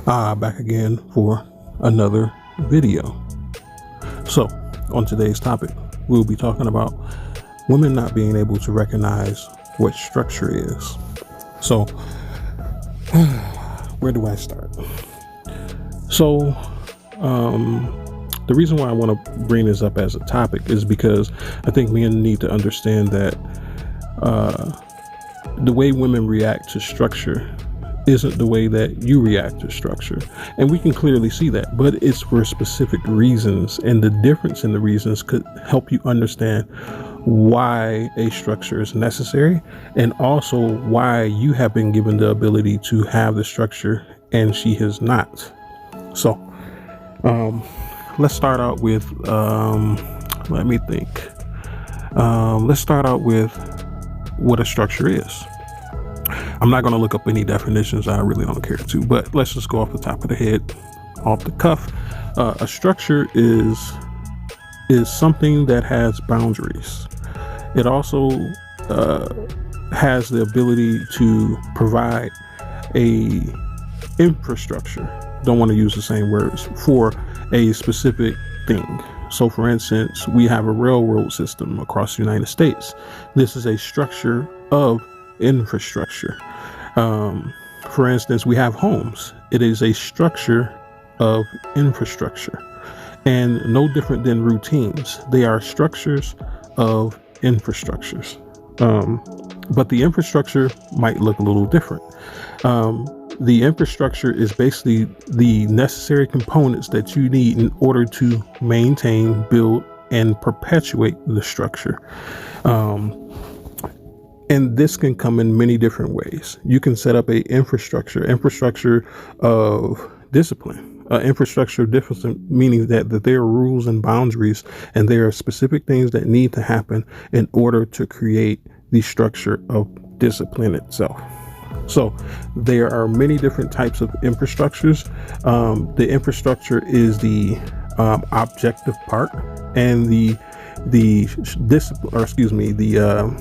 Back again for another video. So, on today's topic, we'll be talking about women not being able to recognize what structure is. So, where do I start? So, the reason why I want to bring this up as a topic is because I think men need to understand that the way women react to structure isn't the way that you react to structure. And we can clearly see that, but it's for specific reasons. And the difference in the reasons could help you understand why a structure is necessary and also why you have been given the ability to have the structure and she has not. So, let's start out with, let me think. Let's start out with what a structure is. I'm not going to look up any definitions. I really don't care to, but let's just go off the top of the head, off the cuff. A structure is something that has boundaries. It also has the ability to provide a infrastructure. Don't want to use the same words for a specific thing. So for instance, we have a railroad system across the United States. This is a structure of infrastructure. For instance, we have homes. It is a structure of infrastructure, and no different than routines. They are structures of infrastructures. But the infrastructure might look a little different. The infrastructure is basically the necessary components that you need in order to maintain, build, and perpetuate the structure. And this can come in many different ways. You can set up a infrastructure of discipline, infrastructure of discipline, meaning that there are rules and boundaries, and there are specific things that need to happen in order to create the structure of discipline itself. So there are many different types of infrastructures. The infrastructure is the objective part, and the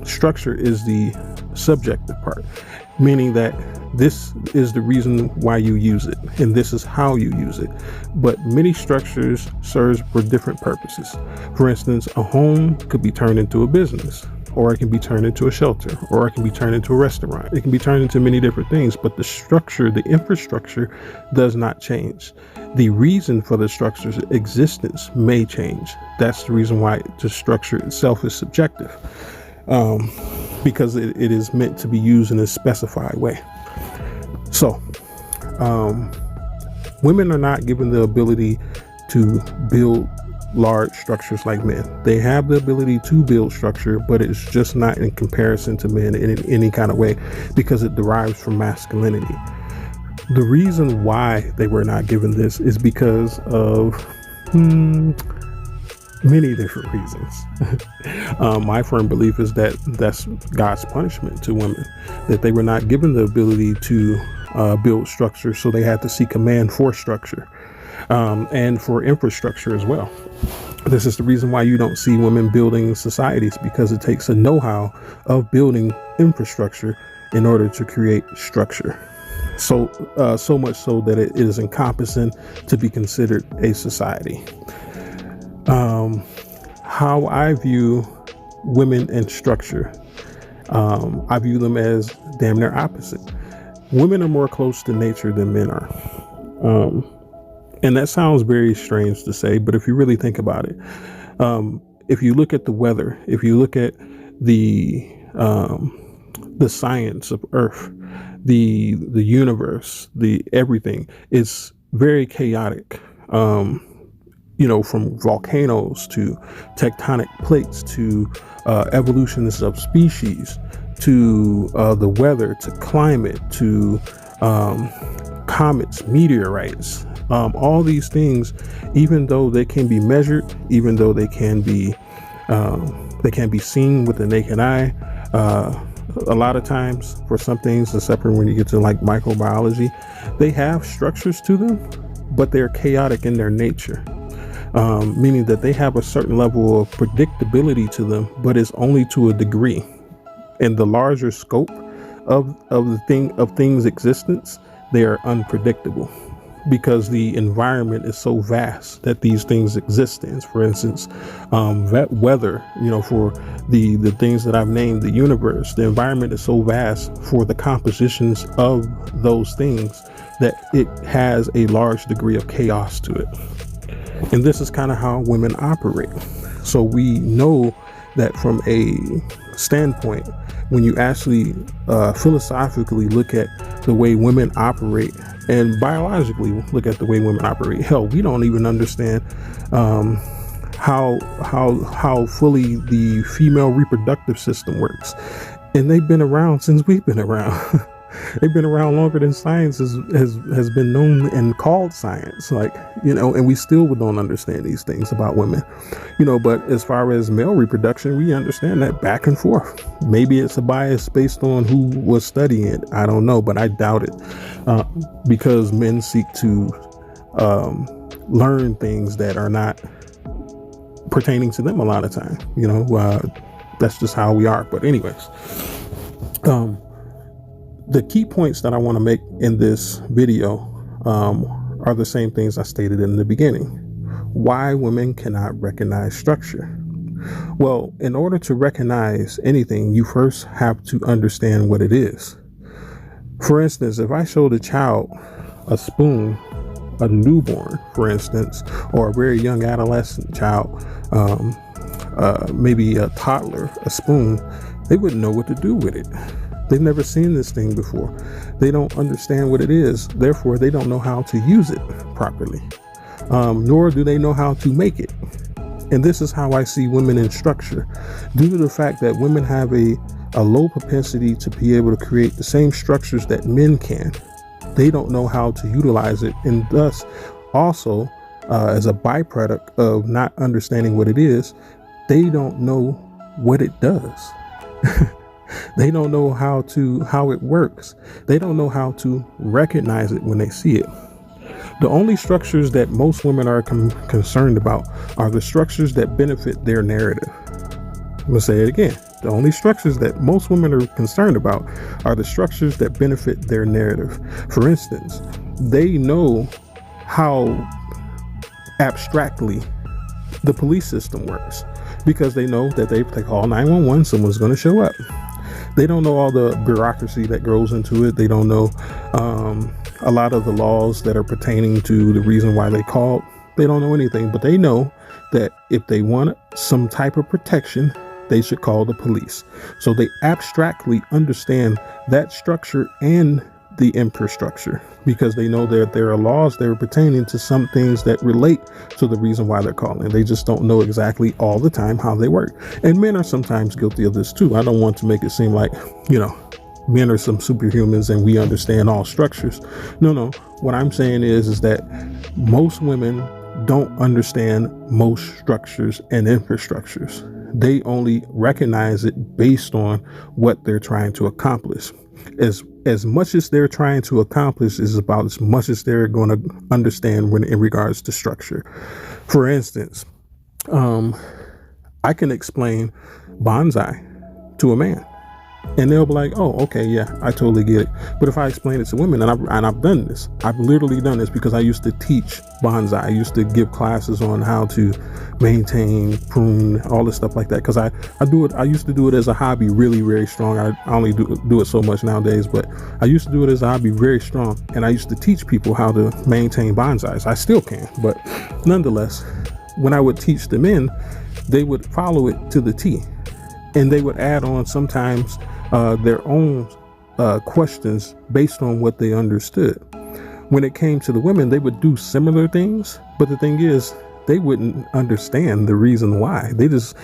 structure is the subjective part, meaning that this is the reason why you use it and this is how you use it. But many structures serve for different purposes. For instance, a home could be turned into a business, or it can be turned into a shelter, or it can be turned into a restaurant. It can be turned into many different things, but the structure, the infrastructure, does not change. The reason for the structure's existence may change. That's the reason why the structure itself is subjective, because it is meant to be used in a specified way. So, women are not given the ability to build large structures like men. They have the ability to build structure, but it's just not in comparison to men in any kind of way, because it derives from masculinity. The reason why they were not given this is because of many different reasons. My firm belief is that that's God's punishment to women, that they were not given the ability to build structure, so they had to seek a man for structure. And for infrastructure as well. This is the reason why you don't see women building societies, because it takes a know-how of building infrastructure in order to create structure. So much so that it is encompassing to be considered a society. How I view women and structure, I view them as damn near opposite. Women are more close to nature than men are. And that sounds very strange to say, but if you really think about it, if you look at the weather, if you look at the science of Earth, the universe, the everything is very chaotic. From volcanoes to tectonic plates to evolutions of species to the weather to climate to comets, meteorites. All these things, even though they can be measured, even though they can be seen with the naked eye, a lot of times for some things, except when you get to like microbiology, they have structures to them, but they're chaotic in their nature, meaning that they have a certain level of predictability to them, but it's only to a degree. In the larger scope of things existence, they are unpredictable. because the environment is so vast that these things exist in. For instance, that weather, for the things that I've named, the universe, the environment is so vast for the compositions of those things that it has a large degree of chaos to it. And this is kind of how women operate. So we know that from a standpoint, when you actually philosophically look at the way women operate and biologically look at the way women operate, hell, we don't even understand how fully the female reproductive system works. And they've been around since we've been around. They've been around longer than science has been known and called science, and we still don't understand these things about women, but as far as male reproduction, we understand that back and forth. Maybe it's a bias based on who was studying it. I don't know, but I doubt it, because men seek to learn things that are not pertaining to them a lot of time. That's just how we are. But anyways, the key points that I want to make in this video are the same things I stated in the beginning. Why women cannot recognize structure. Well, in order to recognize anything, you first have to understand what it is. For instance, if I showed a child a spoon, a newborn, for instance, or a very young adolescent child, maybe a toddler, a spoon, they wouldn't know what to do with it. They've never seen this thing before. They don't understand what it is. Therefore, they don't know how to use it properly, nor do they know how to make it. And this is how I see women in structure. Due to the fact that women have a low propensity to be able to create the same structures that men can, they don't know how to utilize it. And thus, also, as a byproduct of not understanding what it is, they don't know what it does. They don't know how it works. They don't know how to recognize it when they see it. The only structures that most women are concerned about are the structures that benefit their narrative. I'm going to say it again. The only structures that most women are concerned about are the structures that benefit their narrative. For instance, they know how abstractly the police system works because they know that they call 911, someone's going to show up. They don't know all the bureaucracy that goes into it. They don't know a lot of the laws that are pertaining to the reason why they called. They don't know anything, but they know that if they want some type of protection, they should call the police. So they abstractly understand that structure and the infrastructure because they know that there are laws that are pertaining to some things that relate to the reason why they're calling. They just don't know exactly all the time how they work. And men are sometimes guilty of this too. I don't want to make it seem like, men are some superhumans and we understand all structures. No. What I'm saying is that most women don't understand most structures and infrastructures. They only recognize it based on what they're trying to accomplish. As much as they're trying to accomplish is about as much as they're going to understand when in regards to structure. For instance, I can explain bonsai to a man and they'll be like, oh, okay, yeah, I totally get it. But if I explain it to women, and I've done this, I've literally done this because I used to teach bonsai. I used to give classes on how to maintain, prune, all this stuff like that. Because I do it. I used to do it as a hobby, really, very strong. I only do it so much nowadays, but I used to do it as a hobby, very strong. And I used to teach people how to maintain bonsais. I still can, but nonetheless, when I would teach the men, they would follow it to the T, and they would add on sometimes their own questions based on what they understood. When it came to the women, they would do similar things, but the thing is, they wouldn't understand the reason why. They just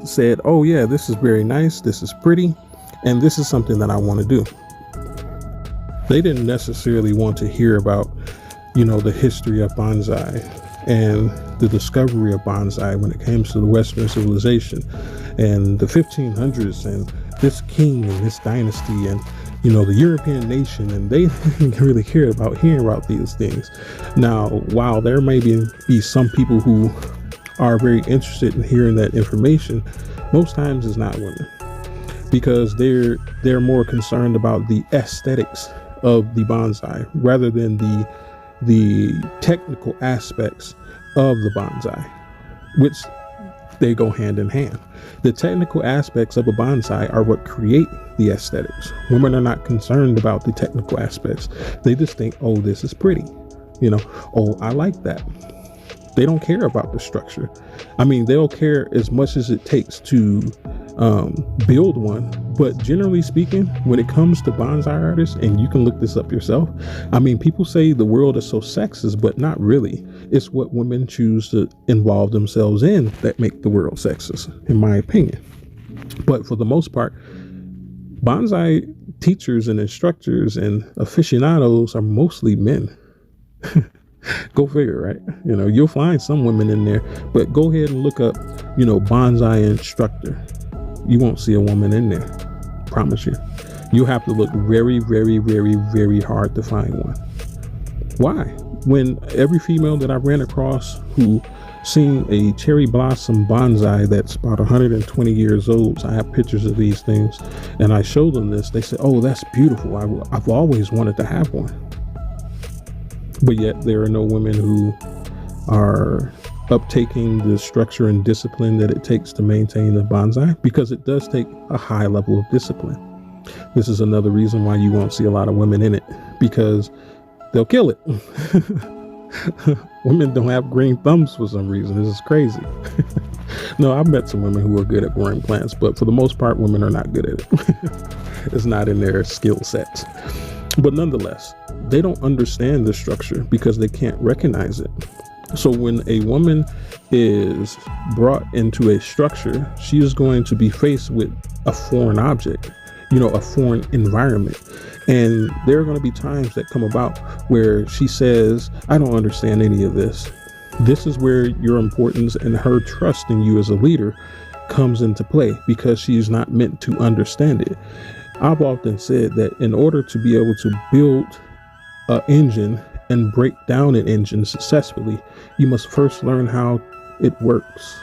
said, oh yeah, this is very nice, this is pretty, and this is something that I want to do. They didn't necessarily want to hear about, the history of bonsai and the discovery of bonsai when it came to the Western civilization and the 1500s and this king and this dynasty and the European nation, and they didn't really care about hearing about these things. Now, while there may be some people who are very interested in hearing that information, most times it's not women, because they're more concerned about the aesthetics of the bonsai rather than the the technical aspects of the bonsai, which they go hand in hand. The technical aspects of a bonsai are what create the aesthetics. Women are not concerned about the technical aspects. They just think, oh, this is pretty. Oh, I like that. They don't care about the structure. I mean, they'll care as much as it takes to build one. But generally speaking, when it comes to bonsai artists, and you can look this up yourself, I mean, people say the world is so sexist, but not really. It's what women choose to involve themselves in that make the world sexist, in my opinion. But for the most part, bonsai teachers and instructors and aficionados are mostly men. Go figure, right? You'll find some women in there, but go ahead and look up, bonsai instructor. You won't see a woman in there. Promise you. You'll have to look very, very, very, very hard to find one. Why? When every female that I ran across who seen a cherry blossom bonsai that's about 120 years old, so I have pictures of these things, and I showed them this, they said, oh, that's beautiful. I've always wanted to have one. But yet there are no women who are uptaking the structure and discipline that it takes to maintain the bonsai, because it does take a high level of discipline. This is another reason why you won't see a lot of women in it, because they'll kill it. Women don't have green thumbs for some reason. This is crazy. No, I've met some women who are good at growing plants, but for the most part, women are not good at it. It's not in their skill sets. But nonetheless, they don't understand the structure because they can't recognize it. So when a woman is brought into a structure, she is going to be faced with a foreign object, a foreign environment. And there are going to be times that come about where she says, I don't understand any of this. This is where your importance and her trust in you as a leader comes into play, because she's not meant to understand it. I've often said that in order to be able to build an engine and break down an engine successfully, you must first learn how it works.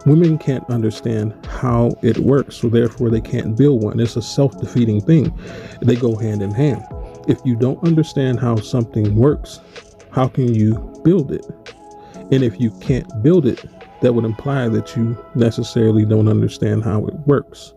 Women can't understand how it works, so therefore they can't build one. It's a self-defeating thing. They go hand in hand. If you don't understand how something works, how can you build it? And if you can't build it, that would imply that you necessarily don't understand how it works.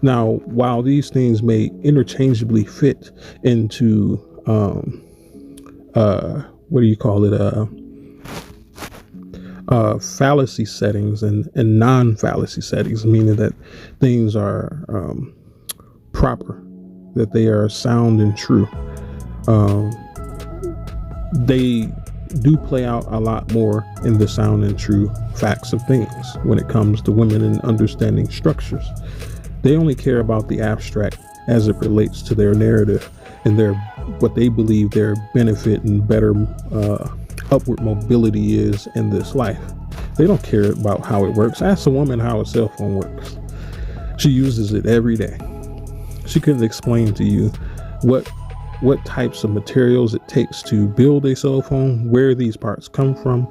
Now, while these things may interchangeably fit into fallacy settings and non-fallacy settings, meaning that things are proper, that they are sound and true. They do play out a lot more in the sound and true facts of things when it comes to women and understanding structures. They only care about the abstract as it relates to their narrative and what they believe their benefit and better upward mobility is in this life. They don't care about how it works. Ask a woman how a cell phone works. She uses it every day. She couldn't explain to you what types of materials it takes to build a cell phone, where these parts come from,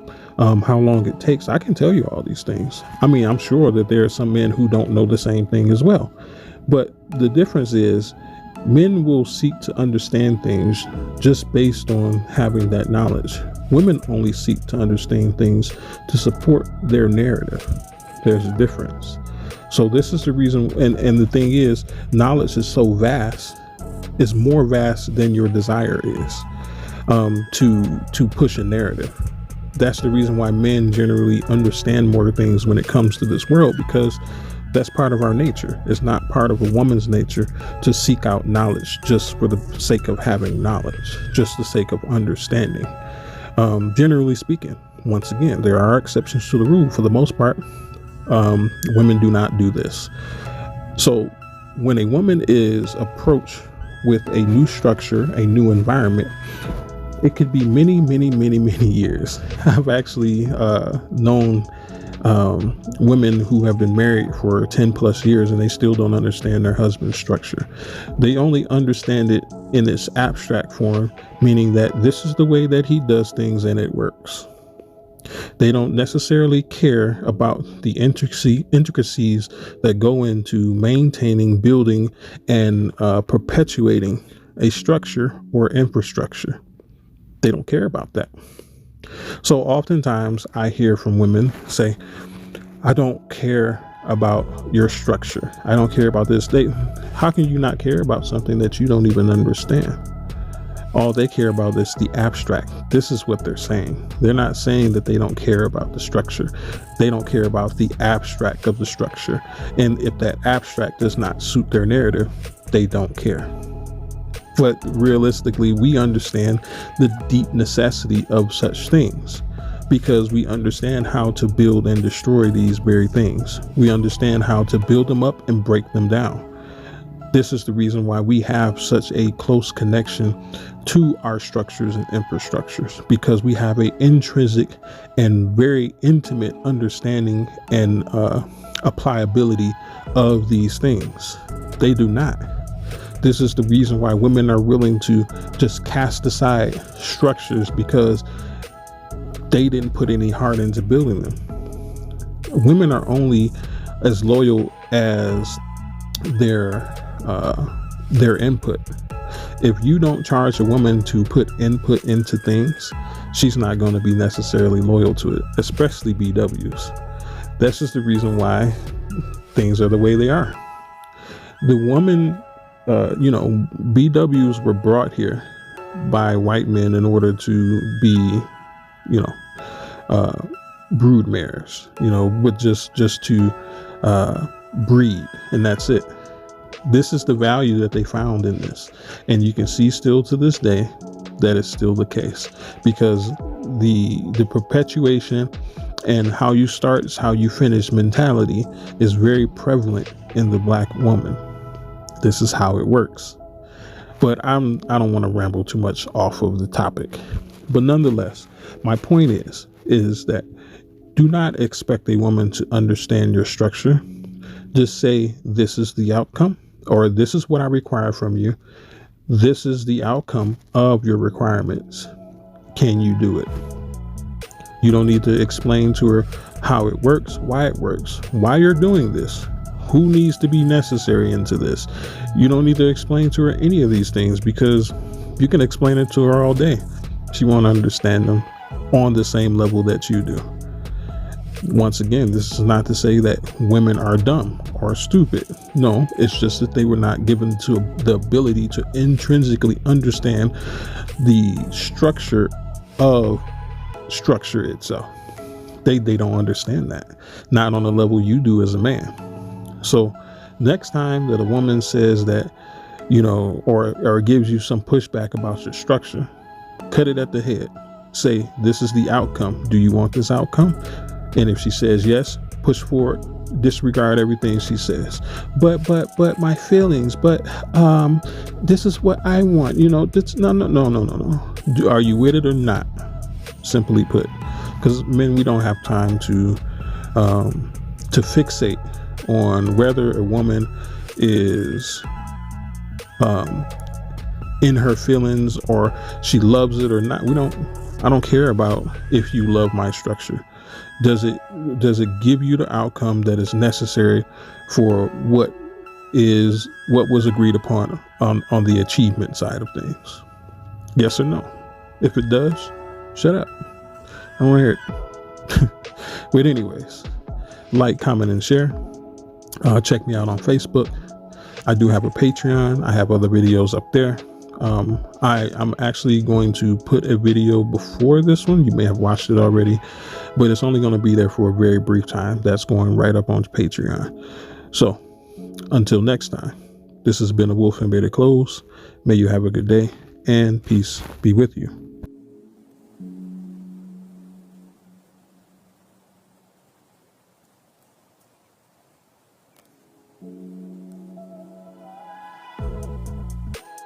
how long it takes. I can tell you all these things. I mean, I'm sure that there are some men who don't know the same thing as well. But the difference is men will seek to understand things just based on having that knowledge. Women only seek to understand things to support their narrative. There's a difference. So this is the reason, and the thing is, knowledge is so vast. It's more vast than your desire is to push a narrative. That's the reason why men generally understand more things when it comes to this world, because that's part of our nature. It's not part of a woman's nature to seek out knowledge just for the sake of having knowledge, just the sake of understanding. Generally speaking, once again, there are exceptions to the rule. For the most part, women do not do this. So when a woman is approached with a new structure, a new environment, it could be many, many, many, many years. I've actually known women who have been married for 10 plus years and they still don't understand their husband's structure. They only understand it in its abstract form, meaning that this is the way that he does things and it works. They don't necessarily care about the intricacies that go into maintaining, building, and perpetuating a structure or infrastructure. They don't care about that. So oftentimes I hear from women say, I don't care about your structure. I don't care about this. How can you not care about something that you don't even understand? All they care about is the abstract. This is what they're saying. They're not saying that they don't care about the structure. They don't care about the abstract of the structure. And if that abstract does not suit their narrative, they don't care. But realistically, we understand the deep necessity of such things because we understand how to build and destroy these very things. We understand how to build them up and break them down. This is the reason why we have such a close connection to our structures and infrastructures, because we have an intrinsic and very intimate understanding and applicability of these things. They do not. This is the reason why women are willing to just cast aside structures, because they didn't put any heart into building them. Women are only as loyal as their input. If you don't charge a woman to put input into things, she's not going to be necessarily loyal to it, especially BWs. That's just the reason why things are the way they are. The woman, BWs were brought here by white men in order to be, brood mares, with just to breed, and that's it. This is the value that they found in this. And you can see still to this day that is still the case, because the perpetuation and how you start is how you finish mentality is very prevalent in the Black woman. This is how it works. But I don't want to ramble too much off of the topic. But nonetheless, my point is that do not expect a woman to understand your structure. Just say, this is the outcome, or this is what I require from you. This is the outcome of your requirements. Can you do it? You don't need to explain to her how it works, why you're doing this, who needs to be necessary into this. You don't need to explain to her any of these things, because you can explain it to her all day. She won't understand them on the same level that you do. Once again, this is not to say that women are dumb or stupid. No, it's just that they were not given to the ability to intrinsically understand the structure of structure itself. They don't understand that, not on the level you do as a man. So next time that a woman says that, or gives you some pushback about your structure, cut it at the head. Say, this is the outcome. Do you want this outcome? And if she says yes, push forward, disregard everything she says. But my feelings, this is what I want. No. Are you with it or not? Simply put, because men, we don't have time to fixate on whether a woman is in her feelings or she loves it or not. I don't care about if you love my structure. Does it give you the outcome that is necessary for what was agreed upon on the achievement side of things? Yes or no? If it does, shut up. I don't want to hear it. But anyways, like, comment, and share. Check me out on Facebook. I do have a Patreon. I have other videos up there. I'm actually going to put a video before this one. You may have watched it already, but it's only going to be there for a very brief time. That's going right up on Patreon. So until next time, this has been a Wolf in Bearded Clothes. May you have a good day, and peace be with you.